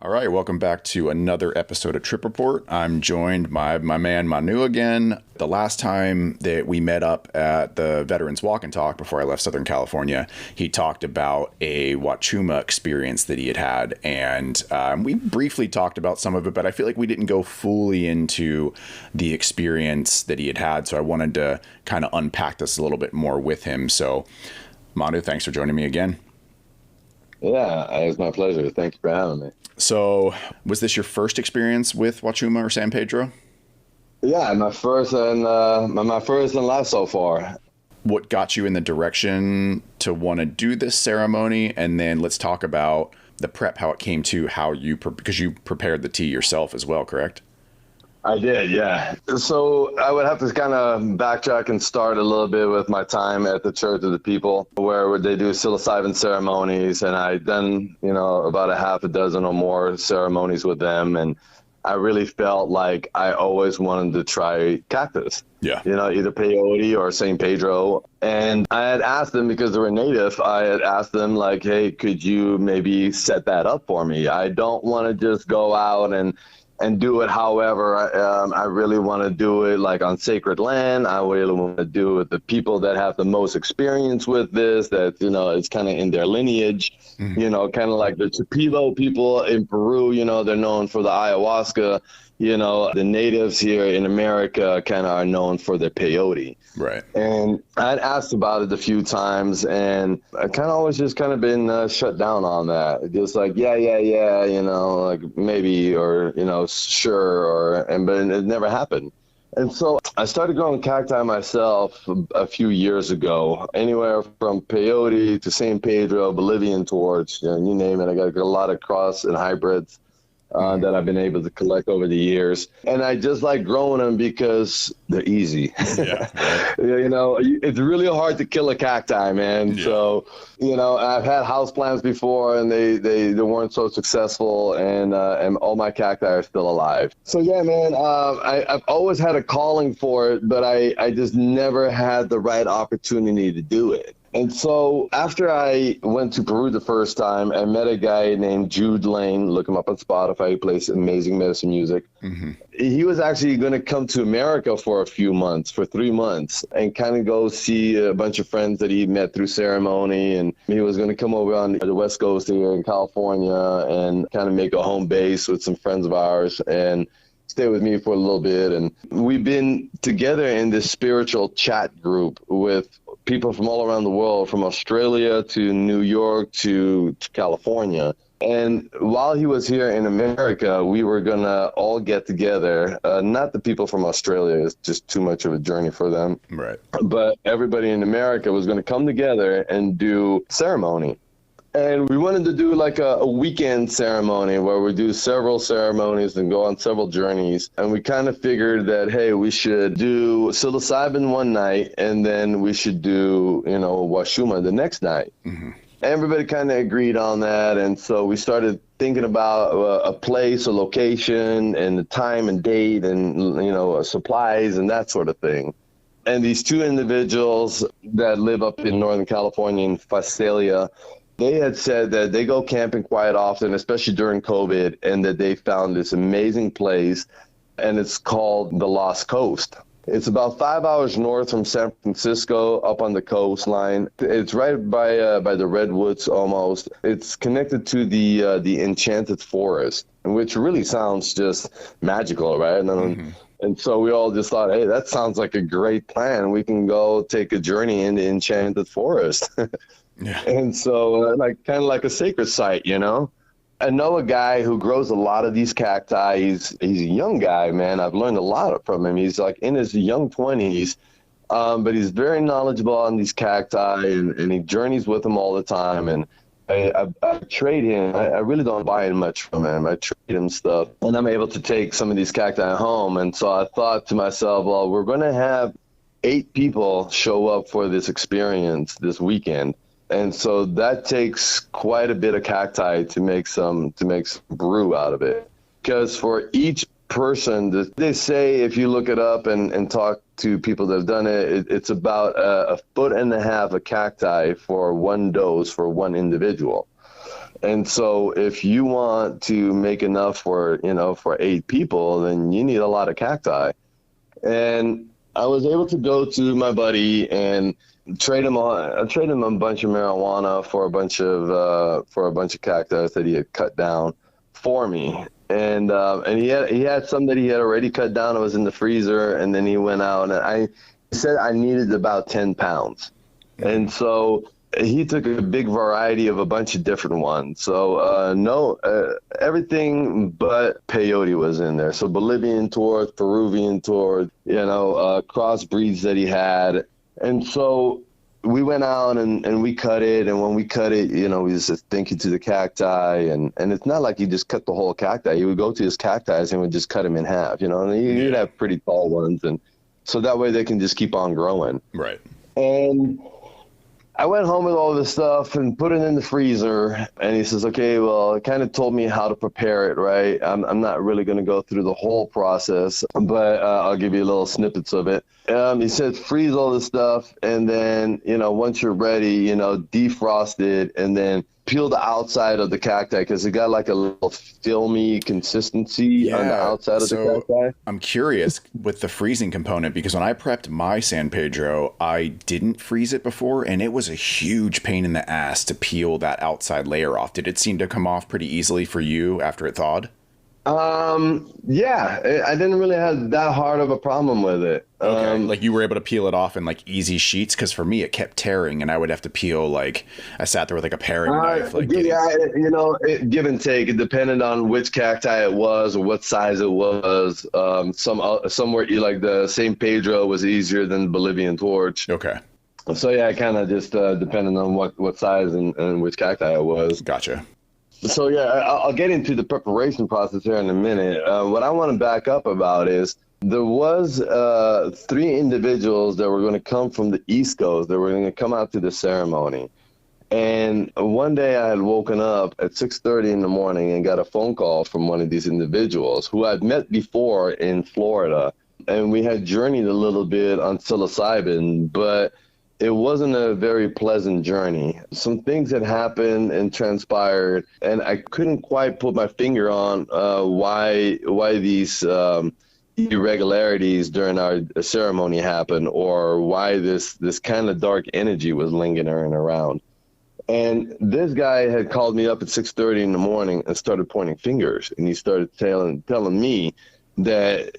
All right, welcome back to another episode of Tryp Rapport. I'm joined by my man Mhanu again. The last time that we met up at the Veterans Walk and Talk before I left Southern California, he talked about a Huachuma experience that he had had, and we briefly talked about some of it, but I feel like we didn't go fully into the experience that he had had, so I wanted to kind of unpack this a little bit more with him. So, Mhanu, thanks for joining me again. Yeah, it's my pleasure. Thank you for having me. So, was this your first experience with Huachuma or San Pedro? Yeah, my first and last so far. What got you in the direction to want to do this ceremony? And then let's talk about the prep, how it came to, because you prepared the tea yourself as well, correct? I did, yeah. So I would have to kind of backtrack and start a little bit with my time at the Church of the People, where they do psilocybin ceremonies, and I done, about a half a dozen or more ceremonies with them, and I really felt like I always wanted to try cactus. Yeah. Either peyote or San Pedro. And I had asked them, because they were native, I had asked them like, hey, could you maybe set that up for me? I don't want to just go out and do it. However, I really want to do it like on sacred land. I really want to do it with the people that have the most experience with this, that, it's kind of in their lineage, kind of like the Chipilo people in Peru, they're known for the ayahuasca, the natives here in America kind of are known for their peyote. Right. And I'd asked about it a few times, and I kind of always just kind of been shut down on that. Just like, yeah, like maybe, or, sure, but it never happened. And so I started growing cacti myself a few years ago, anywhere from peyote to San Pedro, Bolivian torch, you name it. I got a lot of cross and hybrids that I've been able to collect over the years. And I just like growing them because they're easy. Yeah. It's really hard to kill a cacti, man. Yeah. So, I've had houseplants before, and they weren't so successful, and all my cacti are still alive. So yeah, man, I've always had a calling for it, but I just never had the right opportunity to do it. And so after I went to Peru the first time, I met a guy named Jude Lane. Look him up on Spotify. He plays amazing medicine music. Mm-hmm. He was actually going to come to America for 3 months, and kind of go see a bunch of friends that he met through ceremony. And he was going to come over on the West Coast here in California and kind of make a home base with some friends of ours and stay with me for a little bit. And we've been together in this spiritual chat group with people from all around the world, from Australia to New York to California. And while he was here in America, we were going to all get together. Not the people from Australia, it's just too much of a journey for them. Right. But everybody in America was going to come together and do ceremony. And we wanted to do like a weekend ceremony where we do several ceremonies and go on several journeys. And we kind of figured that, hey, we should do psilocybin one night, and then we should do, Huachuma the next night. Mm-hmm. Everybody kind of agreed on that. And so we started thinking about a place, a location, and the time and date, and, supplies and that sort of thing. And these two individuals that live up in Northern California in Visalia, they had said that they go camping quite often, especially during COVID, and that they found this amazing place, and it's called the Lost Coast. It's about 5 hours north from San Francisco, up on the coastline. It's right by the redwoods almost. It's connected to the Enchanted Forest, which really sounds just magical, right? And so we all just thought, hey, that sounds like a great plan. We can go take a journey in the Enchanted Forest. Yeah. And so kind of like a sacred site, I know a guy who grows a lot of these cacti. He's a young guy, man. I've learned a lot from him. He's like in his young 20s, but he's very knowledgeable on these cacti, and he journeys with them all the time. And I trade him. I really don't buy much from him. I trade him stuff, and I'm able to take some of these cacti home. And so I thought to myself, well, we're going to have 8 people show up for this experience this weekend. And so that takes quite a bit of cacti to make some brew out of it. Because for each person, they say, if you look it up and talk to people that have done it, it's about 1.5 foot of cacti for one dose for one individual. And so if you want to make enough for, for 8 people, then you need a lot of cacti. And I was able to go to my buddy and trade him a bunch of marijuana for a bunch of cactus that he had cut down for me. And he had some that he had already cut down. It was in the freezer, and then he went out and he said I needed about 10 pounds. And so he took a big variety of a bunch of different ones. So everything but peyote was in there. So Bolivian torch, Peruvian torch, crossbreeds that he had. And so we went out and we cut it. And when we cut it, we just said thank you to the cacti. And it's not like you just cut the whole cacti. He would go to his cacti and would just cut them in half, and you'd have pretty tall ones. And so that way they can just keep on growing. Right. And I went home with all this stuff and put it in the freezer. And he says, okay, well, it kind of told me how to prepare it, right? I'm not really going to go through the whole process, but I'll give you little snippets of it. He said, freeze all this stuff. And then, once you're ready, defrost it and then peel the outside of the cacti because it got like a little filmy consistency on the outside of the cacti. I'm curious with the freezing component because when I prepped my San Pedro, I didn't freeze it before, and it was a huge pain in the ass to peel that outside layer off. Did it seem to come off pretty easily for you after it thawed? Yeah, I didn't really have that hard of a problem with it. Okay, like you were able to peel it off in like easy sheets, because for me it kept tearing, and I would have to peel like I sat there with like a paring knife. Like give and take. It depended on which cacti it was or what size it was. Somewhere like the San Pedro was easier than Bolivian torch. Okay. So yeah, it kind of just depended on what size and which cacti it was. Gotcha. So yeah, I'll get into the preparation process here in a minute. What I want to back up about is there was 3 individuals that were going to come from the East Coast that were going to come out to the ceremony. And one day I had woken up at 6:30 in the morning and got a phone call from one of these individuals who I'd met before in Florida. And we had journeyed a little bit on psilocybin, but it wasn't a very pleasant journey. Some things had happened and transpired, and I couldn't quite put my finger on why these irregularities during our ceremony happened, or why this kind of dark energy was lingering around. And this guy had called me up at 6:30 in the morning and started pointing fingers, and he started telling me that,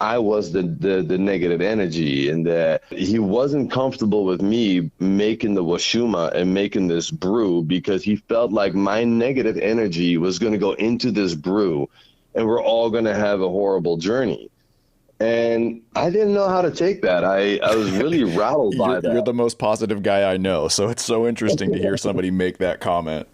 I was the negative energy, and that he wasn't comfortable with me making the Huachuma and making this brew because he felt like my negative energy was going to go into this brew and we're all going to have a horrible journey. And I didn't know how to take that. I was really rattled by that. You're the most positive guy I know, so it's so interesting to hear somebody make that comment.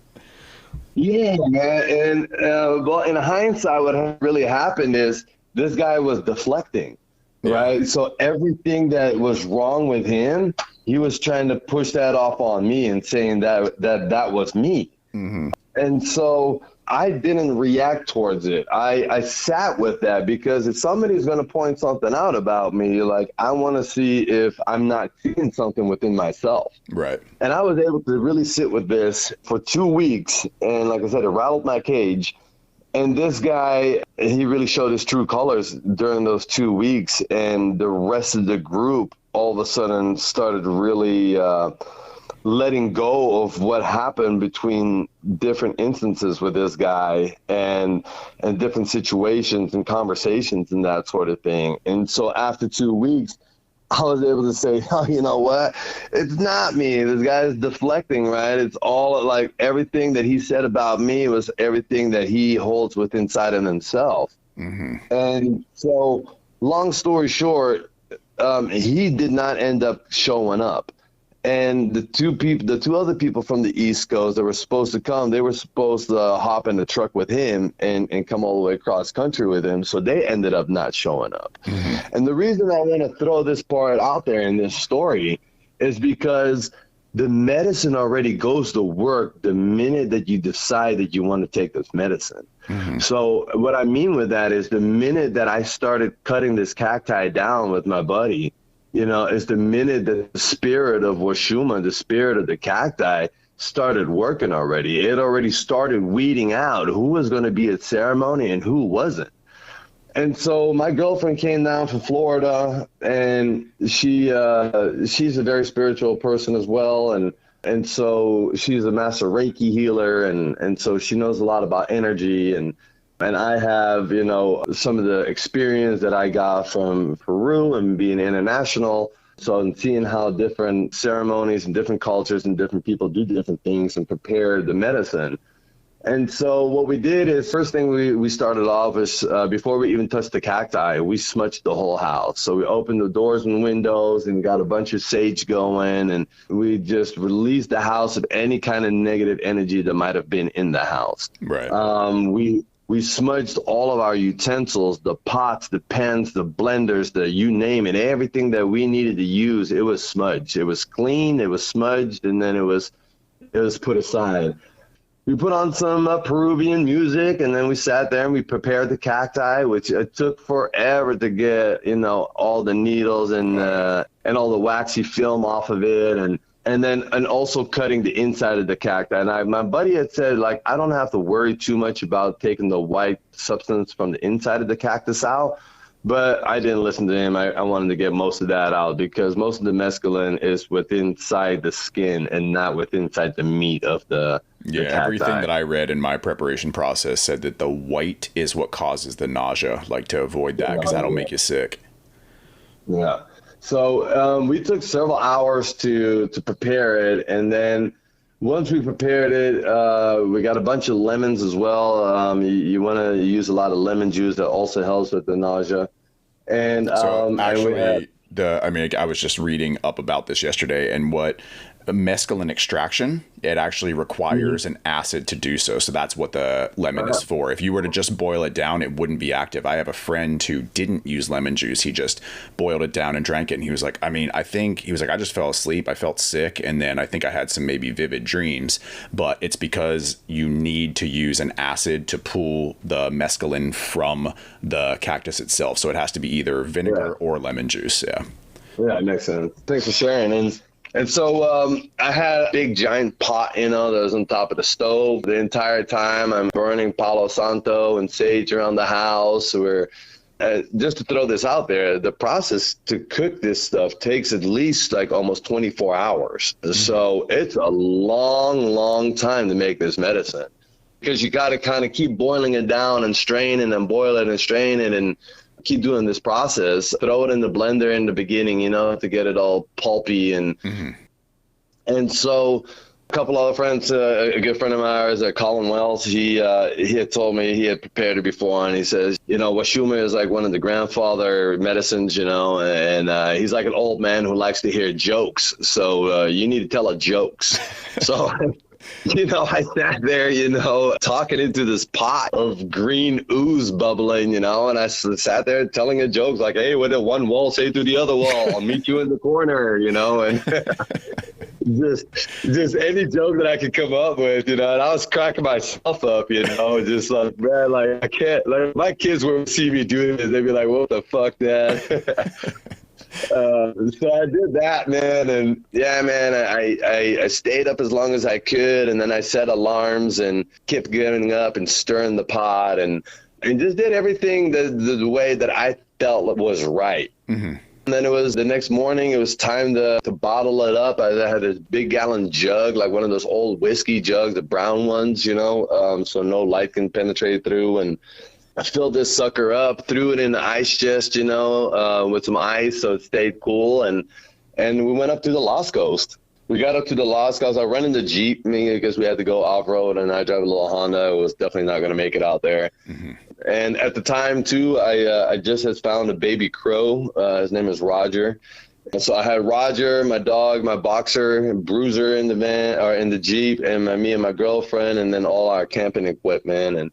Yeah, man. And well, in hindsight, what really happened is this guy was deflecting, right? So everything that was wrong with him, he was trying to push that off on me and saying that was me. Mm-hmm. And so I didn't react towards it. I sat with that because if somebody's going to point something out about me, like, I want to see if I'm not seeing something within myself. Right. And I was able to really sit with this for 2 weeks. And like I said, it rattled my cage. And this guy, he really showed his true colors during those 2 weeks. And the rest of the group all of a sudden started really letting go of what happened between different instances with this guy and different situations and conversations and that sort of thing. And so after 2 weeks, I was able to say, oh, you know what? It's not me. This guy is deflecting, right? It's all like everything that he said about me was everything that he holds within inside of himself. Mm-hmm. And so long story short, he did not end up showing up. And the two other people from the East Coast that were supposed to come, they were supposed to hop in the truck with him and come all the way across country with him. So they ended up not showing up. Mm-hmm. And the reason I want to throw this part out there in this story is because the medicine already goes to work the minute that you decide that you want to take this medicine. Mm-hmm. So what I mean with that is the minute that I started cutting this cacti down with my buddy, it's the minute that the spirit of Huachuma, the spirit of the cacti, started working already. It already started weeding out who was going to be at ceremony and who wasn't. And so my girlfriend came down from Florida, and she's a very spiritual person as well. And so she's a master Reiki healer. And so she knows a lot about energy. And I have, some of the experience that I got from Peru and being international. So I'm seeing how different ceremonies and different cultures and different people do different things and prepare the medicine. And so what we did is, first thing we started off is, before we even touched the cacti, we smudged the whole house. So we opened the doors and windows and got a bunch of sage going, and we just released the house of any kind of negative energy that might have been in the house. Right. We smudged all of our utensils, the pots, the pans, the blenders, you name it, everything that we needed to use. It was smudged. It was clean. It was smudged, and then it was put aside. We put on some Peruvian music, and then we sat there and we prepared the cacti, which it took forever to get, all the needles and all the waxy film off of it, and also cutting the inside of the cacti. And my buddy had said, like, I don't have to worry too much about taking the white substance from the inside of the cactus out. But I didn't listen to him. I wanted to get most of that out, because most of the mescaline is inside the skin and not inside the meat of the cacti. Everything that I read in my preparation process said that the white is what causes the nausea, like to avoid that, because that'll make you sick. Yeah. So we took several hours to prepare it, and then once we prepared it, we got a bunch of lemons as well. You want to use a lot of lemon juice. That also helps with the nausea. And so actually, I was just reading up about this yesterday, and what mescaline extraction, it actually requires an acid to do so. So that's what the lemon is for. If you were to just boil it down, it wouldn't be active. I have a friend who didn't use lemon juice. He just boiled it down and drank it. And he was like, I just fell asleep. I felt sick. And then I think I had some maybe vivid dreams, but it's because you need to use an acid to pull the mescaline from the cactus itself. So it has to be either vinegar or lemon juice. Yeah. Yeah, it makes sense. Thanks for sharing. And so I had a big giant pot, that was on top of the stove. The entire time I'm burning Palo Santo and sage around the house. Just to throw this out there, the process to cook this stuff takes at least like almost 24 hours. Mm-hmm. So it's a long, long time to make this medicine, because you got to kind of keep boiling it down and straining and boil it and strain it and keep doing this process. Throw it in the blender in the beginning, to get it all pulpy. And so a couple other friends, a good friend of ours, Colin Wells, he had told me he had prepared it before, and he says, Huachuma is like one of the grandfather medicines, and he's like an old man who likes to hear jokes. So you need to tell jokes. So I sat there, talking into this pot of green ooze bubbling, and I sat there telling a joke like, hey, what did one wall say to the other wall? I'll meet you in the corner, and just any joke that I could come up with, and I was cracking myself up, just like, man, like, I can't, like, my kids would see me doing this, they'd be like, what the fuck, Dad? So I did that, man, and yeah, man, I stayed up as long as I could, and then I set alarms and kept getting up and stirring the pot, and just did everything the way that I felt was right. Mm-hmm. And then it was the next morning, it was time to bottle it up. I had this big gallon jug, like one of those old whiskey jugs, the brown ones, so no light can penetrate through, and I filled this sucker up, threw it in the ice chest, with some ice so it stayed cool, and we went up to the Lost Coast. We got up to the Lost Coast. I was running the Jeep, because we had to go off-road, and I drive a little Honda. I was definitely not going to make it out there. Mm-hmm. And at the time, too, I just had found a baby crow. His name is Roger. And so I had Roger, my dog, my boxer, Bruiser in the van, or in the Jeep, and me and my girlfriend, and then all our camping equipment, and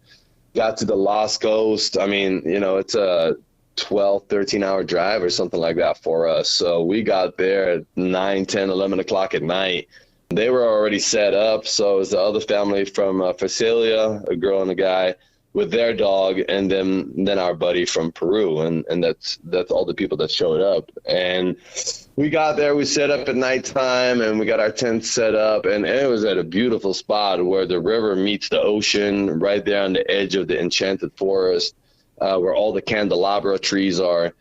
got to the Lost Coast. It's a 12, 13-hour drive or something like that for us. So we got there at 9, 10, 11 o'clock at night. They were already set up. So it was the other family from Facilia, a girl and a guy. with their dog, and then our buddy from Peru, and that's all the people that showed up. And we got there, we set up at nighttime, and we got our tent set up, and it was at a beautiful spot where the river meets the ocean, right there on the edge of the Enchanted Forest, where all the candelabra trees are.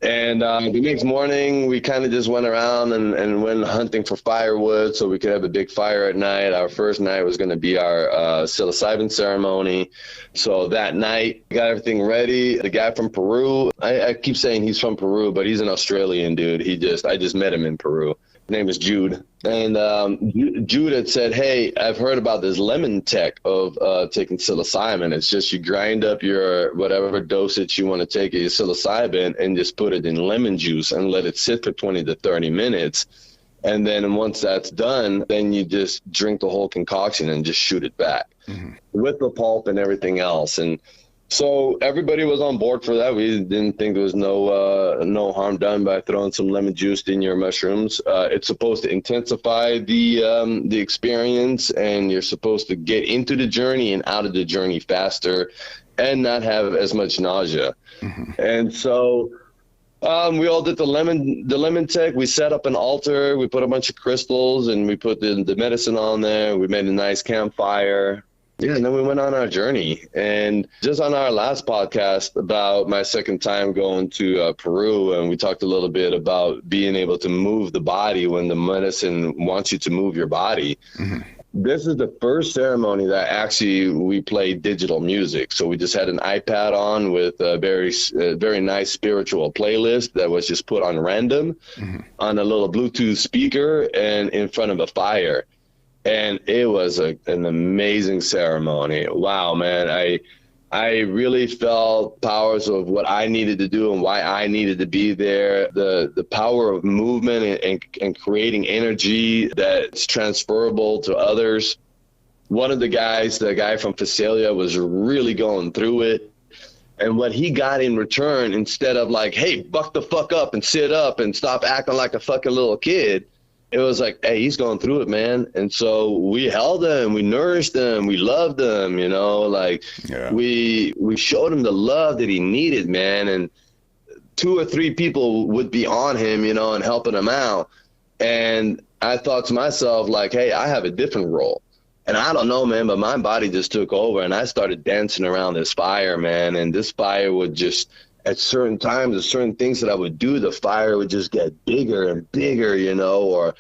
And the next morning, we kind of just went around and went hunting for firewood so we could have a big fire at night. Our first night was going to be our psilocybin ceremony. So that night, got everything ready. The guy from Peru, I keep saying he's from Peru, but he's an Australian dude. I just met him in Peru. His name is Jude. And Jude had said, hey, I've heard about this lemon tech of taking psilocybin. It's just you grind up your whatever dosage you want to take of your psilocybin and just put it in lemon juice and let it sit for 20 to 30 minutes. And then once that's done, then you just drink the whole concoction and just shoot it back with the pulp and everything else. And so everybody was on board for that. We didn't think there was no harm done by throwing some lemon juice in your mushrooms. It's supposed to intensify the experience, and you're supposed to get into the journey and out of the journey faster and not have as much nausea. And so we all did the lemon tech. We set up an altar. We put a bunch of crystals, and we put the medicine on there. We made a nice campfire. Yeah, and then we went on our journey. And just on our last podcast about my second time going to Peru, and we talked a little bit about being able to move the body when the medicine wants you to move your body. This is the first ceremony that actually we played digital music. So we just had an iPad on with a very nice spiritual playlist that was just put on random on a little Bluetooth speaker and in front of a fire. And it was an amazing ceremony. Wow, man. I really felt powers of what I needed to do and why I needed to be there. The power of movement and creating energy that's transferable to others. One of the guys, the guy from Visalia, was really going through it. And what he got in return, instead of like, hey, buck the fuck up and sit up and stop acting like a fucking little kid, it was like, hey, he's going through it, man. And so we held him, we nourished him, we loved him, you know, like we showed him the love that he needed, man. And 2 or 3 people would be on him, you know, and helping him out. And I thought to myself, like, hey, I have a different role. And I don't know, man, but my body just took over, and I started dancing around this fire, man. And this fire would just, at certain times, at certain things that I would do, the fire would just get bigger and bigger, you know,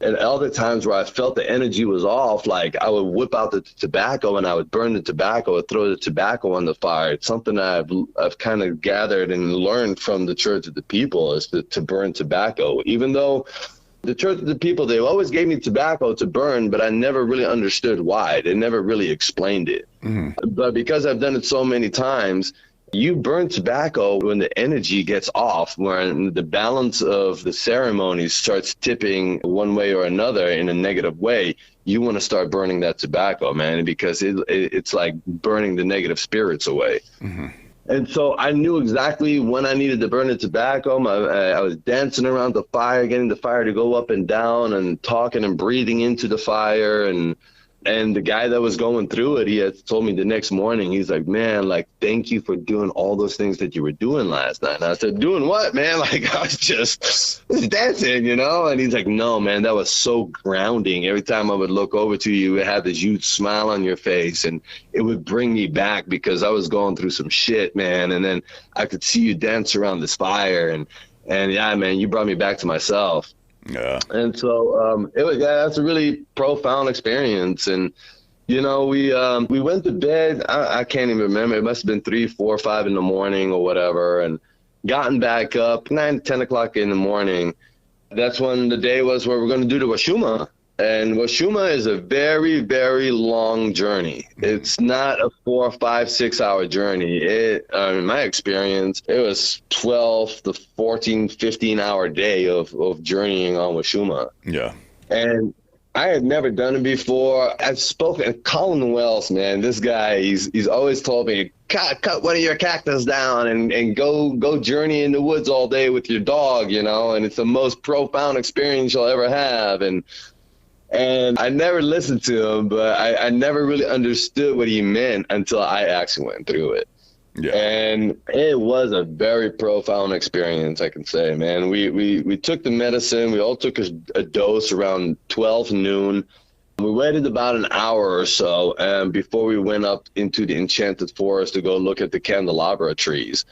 and other times where I felt the energy was off, like I would whip out the tobacco and I would burn the tobacco or throw the tobacco on the fire. It's something I've kind of gathered and learned from the Church of the People, is to burn tobacco. Even though the Church of the People, they always gave me tobacco to burn, but I never really understood why. They never really explained it. But because I've done it so many times, you burn tobacco when the energy gets off, when the balance of the ceremony starts tipping one way or another in a negative way. You want to start burning that tobacco, man, because it's like burning the negative spirits away. And so I knew exactly when I needed to burn the tobacco. I was dancing around the fire, getting the fire to go up and down and talking and breathing into the fire. And the guy that was going through it, he had told me the next morning, he's like, man, like, thank you for doing all those things that you were doing last night. And I said, doing what, man? Like, I was just dancing, you know? And he's like, no, man, that was so grounding. Every time I would look over to you, it had this huge smile on your face, and it would bring me back because I was going through some shit, man. And then I could see you dance around this fire, and yeah, man, you brought me back to myself. Yeah. And so that's a really profound experience. And, you know, we went to bed. I can't even remember. It must have been 3, 4, 5 in the morning or whatever, and gotten back up 9, 10 o'clock in the morning. That's when the day was where we're going to do the Huachuma. And Huachuma is a very, very long journey. It's not a 4, 5, 6 hour journey. In my experience, it was 12 to 14, 15 hour day of journeying on Huachuma. Yeah. And I had never done it before. I've spoken, Colin Wells, man, this guy, he's always told me, cut one of your cactus down and go journey in the woods all day with your dog, you know, and it's the most profound experience you'll ever have. And And I never listened to him, but I never really understood what he meant until I actually went through it. Yeah. And it was a very profound experience, I can say, man. We took the medicine. We all took a dose around 12 noon. We waited about an hour or so before we went up into the Enchanted Forest to go look at the candelabra trees.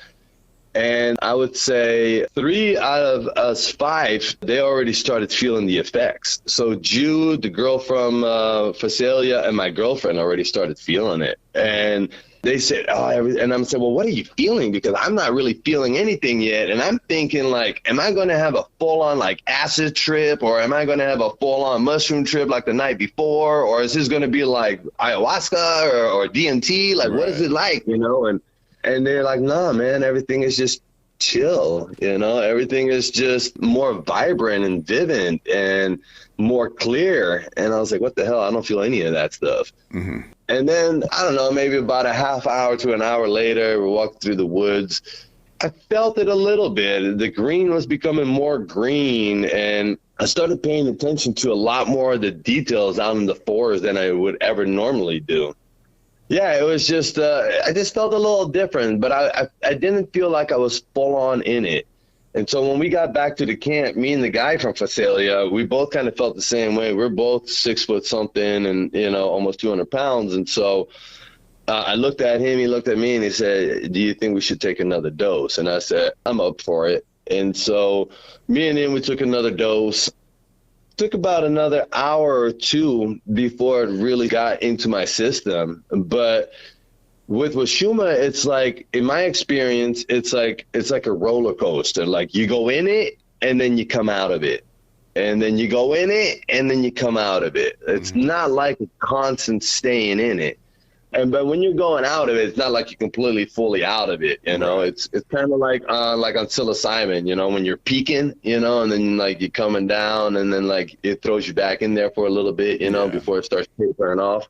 And I would say 3 out of us 5, they already started feeling the effects. So Jude, the girl from Facelia, and my girlfriend already started feeling it. And they said, and I'm saying, well, what are you feeling? Because I'm not really feeling anything yet. And I'm thinking, like, am I going to have a full-on, like, acid trip? Or am I going to have a full-on mushroom trip like the night before? Or is this going to be like ayahuasca or DMT? Like, what is it like, you know? And they're like, nah, man, everything is just chill, you know? Everything is just more vibrant and vivid and more clear. And I was like, what the hell? I don't feel any of that stuff. Mm-hmm. And then, I don't know, maybe about a half hour to an hour later, we're walking through the woods. I felt it a little bit. The green was becoming more green, and I started paying attention to a lot more of the details out in the forest than I would ever normally do. Yeah, it was just, I just felt a little different, but I didn't feel like I was full on in it. And so when we got back to the camp, me and the guy from Facelia, we both kind of felt the same way. We're both 6 foot something and, you know, almost 200 pounds. And so I looked at him, he looked at me, and he said, do you think we should take another dose? And I said, I'm up for it. And so me and him, we took another dose. Took about another hour or 2 before it really got into my system. But with Huachuma, it's like, in my experience, it's like a roller coaster. Like, you go in it and then you come out of it. And then you go in it and then you come out of it. It's not like a constant staying in it. But when you're going out of it, it's not like you're completely fully out of it, you know. It's kind of like on psilocybin, you know, when you're peaking, you know, and then like you're coming down, and then like it throws you back in there for a little bit, you know, before it starts tapering off.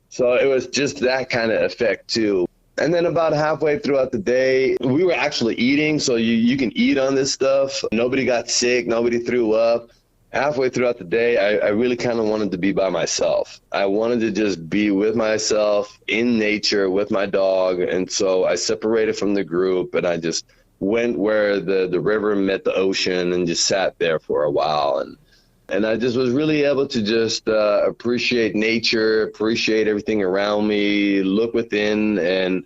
So it was just that kind of effect too. And then about halfway throughout the day, we were actually eating, so you can eat on this stuff. Nobody got sick, nobody threw up. Halfway throughout the day, I really kind of wanted to be by myself. I wanted to just be with myself in nature with my dog. And so I separated from the group, and I just went where the river met the ocean and just sat there for a while. And I just was really able to just appreciate nature, appreciate everything around me, look within, and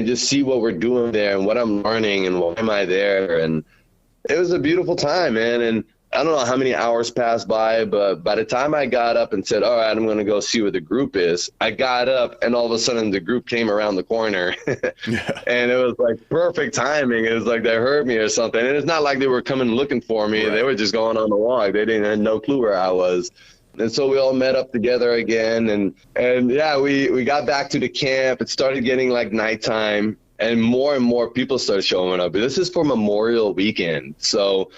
just see what we're doing there and what I'm learning and why am I there. And it was a beautiful time, man. And I don't know how many hours passed by, but by the time I got up and said, all right, I'm going to go see where the group is, I got up and all of a sudden the group came around the corner. And it was like perfect timing. It was like they heard me or something. And it's not like they were coming looking for me. Right. They were just going on the walk. They didn't have no clue where I was. And so we all met up together again. And yeah, we got back to the camp. It started getting like nighttime, and more people started showing up. This is for Memorial Weekend. So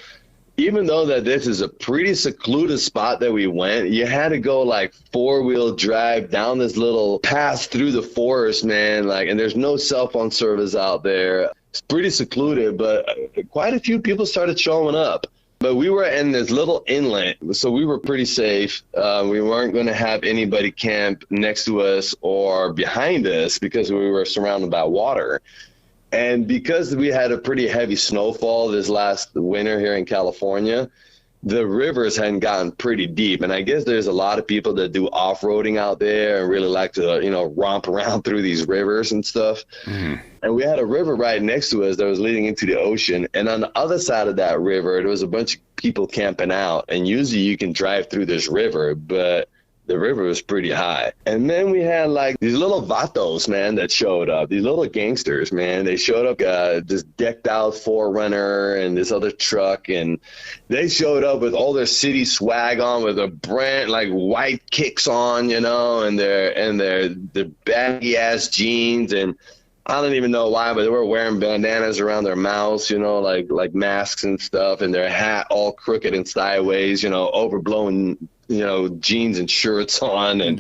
even though that this is a pretty secluded spot that we went, you had to go like 4-wheel drive down this little path through the forest, man. Like, and there's no cell phone service out there. It's pretty secluded, but quite a few people started showing up. But we were in this little inlet, so we were pretty safe. We weren't going to have anybody camp next to us or behind us because we were surrounded by water. And because we had a pretty heavy snowfall this last winter here in California, the rivers hadn't gotten pretty deep. And I guess there's a lot of people that do off-roading out there and really like to, you know, romp around through these rivers and stuff. Mm-hmm. And we had a river right next to us that was leading into the ocean. And on the other side of that river, there was a bunch of people camping out. And usually you can drive through this river, but the river was pretty high. And then we had like these little vatos, man, that showed up. These little gangsters, man. They showed up, this decked out 4Runner and this other truck. And they showed up with all their city swag on, with a brand like white kicks on, you know, and their baggy ass jeans. And I don't even know why, but they were wearing bandanas around their mouths, you know, like masks and stuff, and their hat all crooked and sideways, you know, overblown, you know, jeans and shirts on. And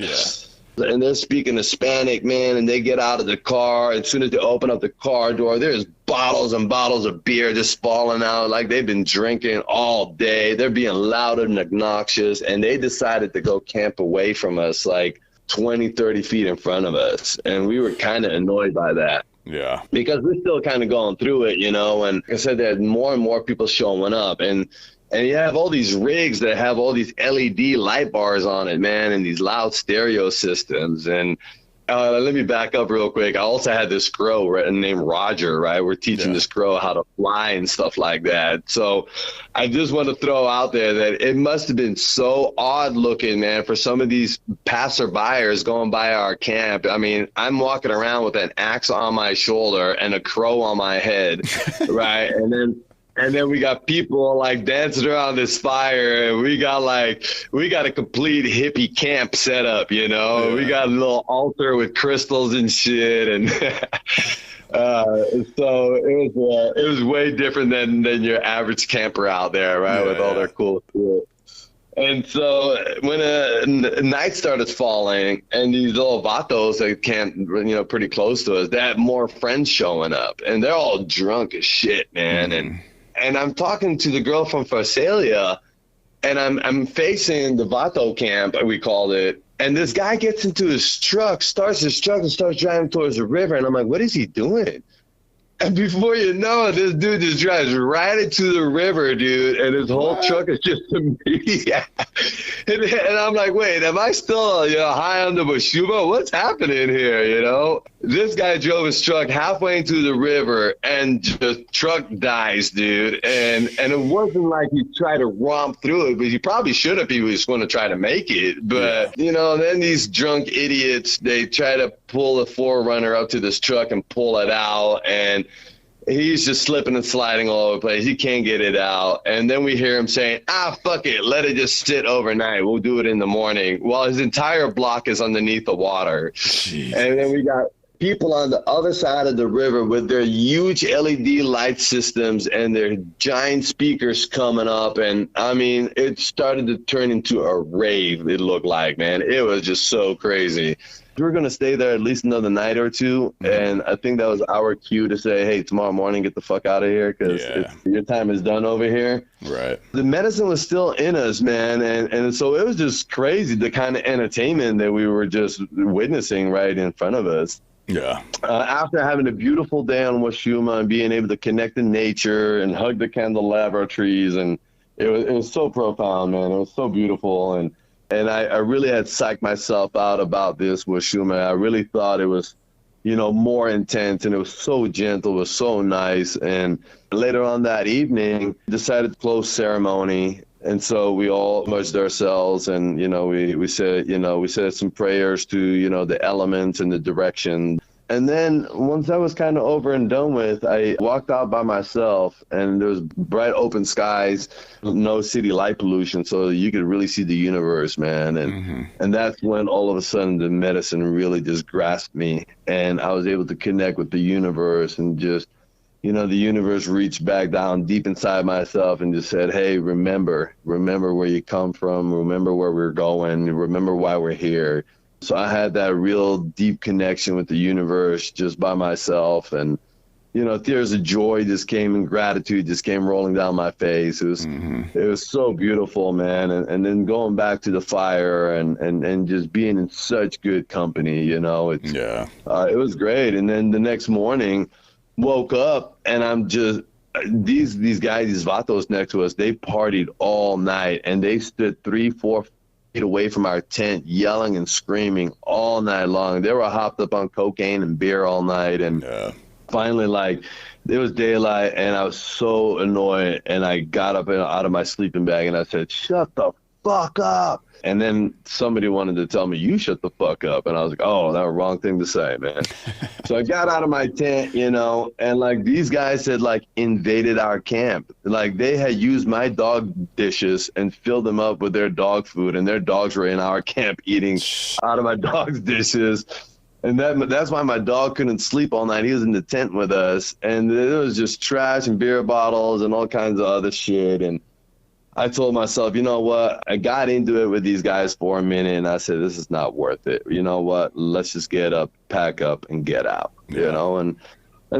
and they're speaking Hispanic, man, and they get out of the car. As soon as they open up the car door, there's bottles and bottles of beer just falling out like they've been drinking all day. They're being loud and obnoxious, and they decided to go camp away from us like 20, 30 feet in front of us. And we were kind of annoyed by that. Yeah. Because we're still kind of going through it, you know, and like I said, there had more and more people showing up. And you have all these rigs that have all these LED light bars on it, man, and these loud stereo systems. And let me back up real quick. I also had this crow named Roger, right? We're teaching this crow how to fly and stuff like that. So I just want to throw out there that it must have been so odd looking, man, for some of these passerbyers going by our camp. I mean, I'm walking around with an axe on my shoulder and a crow on my head, right? And then we got people like dancing around this fire, and we got a complete hippie camp set up, you know. Yeah. We got a little altar with crystals and shit, and so it was way different than your average camper out there, right? Yeah. With all their cool shit. And so when night started falling, and these little vatos that camped, you know, pretty close to us, they had more friends showing up, and they're all drunk as shit, man, And I'm talking to the girl from Pharsalia, and I'm facing the Vato camp, we called it. And this guy gets into his truck, starts driving towards the river. And I'm like, what is he doing? And before you know it, this dude just drives right into the river, dude. And his whole truck is just a me. And I'm like, wait, am I still, you know, high on the Huachuma? What's happening here, you know? This guy drove his truck halfway into the river, and the truck dies, dude. And it wasn't like he tried to romp through it, but he probably should have if he was going to try to make it. But, you know, then these drunk idiots, they try to pull the 4Runner up to this truck and pull it out, and he's just slipping and sliding all over the place. He can't get it out. And then we hear him saying, fuck it, let it just sit overnight. We'll do it in the morning. While his entire block is underneath the water. Jeez. And then we got people on the other side of the river with their huge LED light systems and their giant speakers coming up. And I mean, it started to turn into a rave, it looked like, man. It was just so crazy. We were going to stay there at least another night or two. And I think that was our cue to say, hey, tomorrow morning, get the fuck out of here, because your time is done over here. Right. The medicine was still in us, man. And so it was just crazy, the kind of entertainment that we were just witnessing right in front of us. Yeah. After having a beautiful day on Huachuma and being able to connect to nature and hug the candelabra trees, and it was so profound, man. It was so beautiful. And I really had psyched myself out about this Huachuma. I really thought it was, you know, more intense, and it was so gentle, it was so nice. And later on that evening, decided to close ceremony. And so we all immersed ourselves, and, you know, we said some prayers to, you know, the elements and the direction. And then once that was kind of over and done with, I walked out by myself, and there was bright open skies, no city light pollution, so you could really see the universe, man. And that's when all of a sudden the medicine really just grasped me, and I was able to connect with the universe, and just, you know, the universe reached back down deep inside myself and just said, hey, remember where you come from, remember where we're going, remember why we're here. So I had that real deep connection with the universe just by myself, and, you know, tears of joy just came, and gratitude just came rolling down my face. It was so beautiful, man. And then going back to the fire and just being in such good company, you know, it was great. And then the next morning, woke up, and I'm just, these guys, these vatos next to us, they partied all night, and they stood 3-4 feet away from our tent yelling and screaming all night long. They were hopped up on cocaine and beer all night. And finally, like, it was daylight, and I was so annoyed, and I got up out of my sleeping bag, and I said, shut the fuck up. And then somebody wanted to tell me, you shut the fuck up. And I was like, oh, that was the wrong thing to say, man. So I got out of my tent, you know, and like these guys had like invaded our camp. Like they had used my dog dishes and filled them up with their dog food, and their dogs were in our camp eating out of my dog's dishes. And that's why my dog couldn't sleep all night. He was in the tent with us, and it was just trash and beer bottles and all kinds of other shit. And I told myself, you know what? I got into it with these guys for a minute, and I said, this is not worth it. You know what? Let's just get up, pack up, and get out. Yeah. You know, and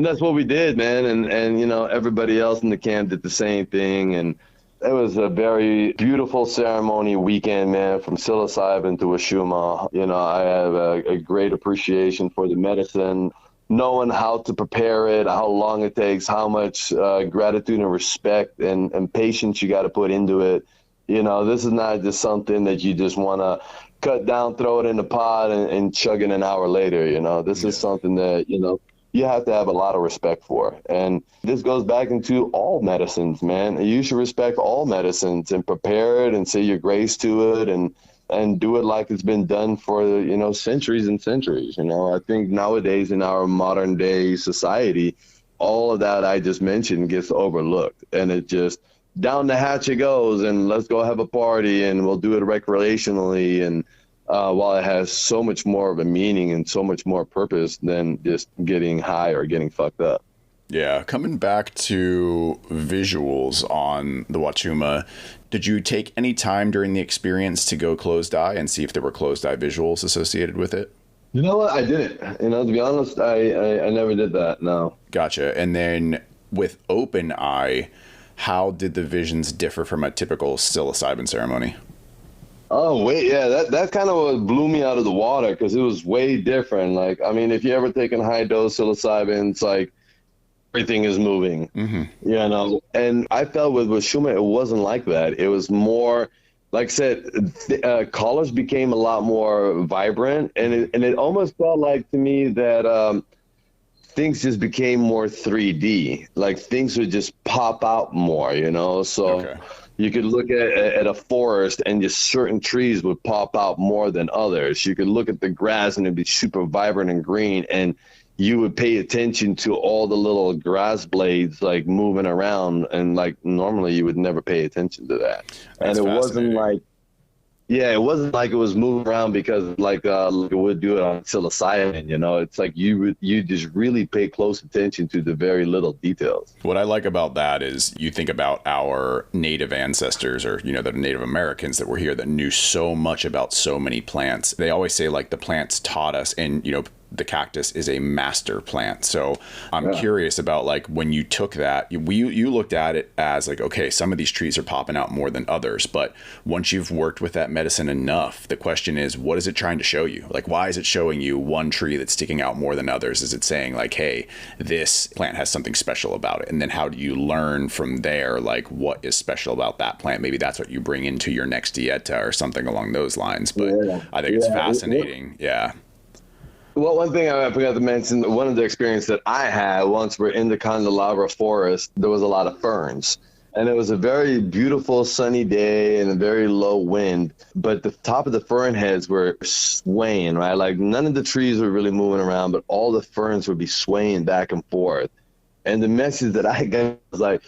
that's what we did, man. And you know, everybody else in the camp did the same thing, and it was a very beautiful ceremony weekend, man. From psilocybin to Huachuma, you know, I have a great appreciation for the medicine. Knowing how to prepare it, how long it takes, how much gratitude and respect and patience you got to put into it. You know, this is not just something that you just want to cut down, throw it in the pot, and chug it an hour later. You know, this is something that, you know, you have to have a lot of respect for. And this goes back into all medicines, man. You should respect all medicines and prepare it and say your grace to it and do it like it's been done for, you know, centuries and centuries. You know, I think nowadays in our modern day society, all of that I just mentioned gets overlooked, and it just down the hatch it goes, and let's go have a party and we'll do it recreationally. And while it has so much more of a meaning and so much more purpose than just getting high or getting fucked up. Yeah, coming back to visuals on the Huachuma, did you take any time during the experience to go closed eye and see if there were closed eye visuals associated with it? You know what? I didn't. You know, to be honest, I never did that, no. Gotcha. And then with open eye, how did the visions differ from a typical psilocybin ceremony? Oh, wait, yeah, that kind of what blew me out of the water, because it was way different. Like, I mean, if you ever taken high dose psilocybin, it's like everything is moving, you know? And I felt with Huachuma, it wasn't like that. It was more, like I said, colors became a lot more vibrant, and it almost felt like to me that things just became more 3D. Like, things would just pop out more, you know? So you could look at a forest and just certain trees would pop out more than others. You could look at the grass and it'd be super vibrant and green, and you would pay attention to all the little grass blades like moving around, and like normally you would never pay attention to that. That's and it wasn't like, yeah, it wasn't like it was moving around because like it would do it on psilocybin, you know. It's like you just really pay close attention to the very little details. What I like about that is you think about our native ancestors, or, you know, the Native Americans that were here that knew so much about so many plants. They always say like the plants taught us, and, you know, the cactus is a master plant. So I'm curious about, like, when you took that, you looked at it as like, okay, some of these trees are popping out more than others. But once you've worked with that medicine enough, the question is, what is it trying to show you? Like, why is it showing you one tree that's sticking out more than others? Is it saying like, hey, this plant has something special about it? And then how do you learn from there, like, what is special about that plant? Maybe that's what you bring into your next dieta or something along those lines. But I think it's fascinating. Yeah. Well, one thing I forgot to mention, one of the experiences that I had once we're in the Candelabra forest, there was a lot of ferns. And it was a very beautiful sunny day and a very low wind, but the top of the fern heads were swaying, right? Like none of the trees were really moving around, but all the ferns would be swaying back and forth. And the message that I got was like,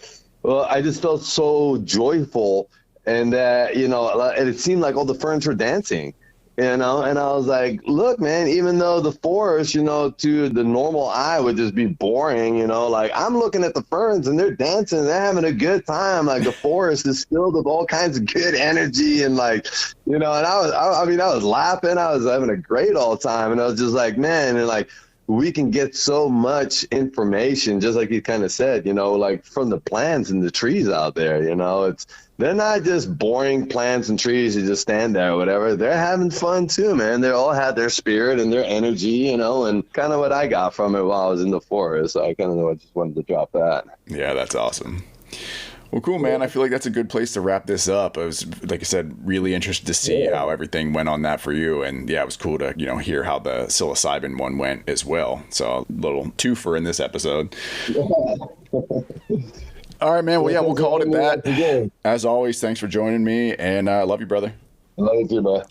well, I just felt so joyful, and that, you know, and it seemed like all the ferns were dancing. You know, and I was like, look, man, even though the forest, you know, to the normal eye would just be boring, you know, like I'm looking at the ferns and they're dancing, they're having a good time. Like the forest is filled with all kinds of good energy, and like, you know, and I was laughing, I was having a great all time, and I was just like, man, and like, we can get so much information, just like you kind of said, you know, like from the plants and the trees out there, you know, they're not just boring plants and trees you just stand there or whatever. They're having fun too, man. They all have their spirit and their energy, you know, and kind of what I got from it while I was in the forest. So I kind of just wanted to drop that. Yeah, that's awesome. Well, cool, man. I feel like that's a good place to wrap this up. I was, like I said, really interested to see how everything went on that for you. And yeah, it was cool to, you know, hear how the psilocybin one went as well. So a little twofer in this episode. All right, man. Well, yeah, we'll call it at that. As always, thanks for joining me, and I love you, brother. Love you too, bro.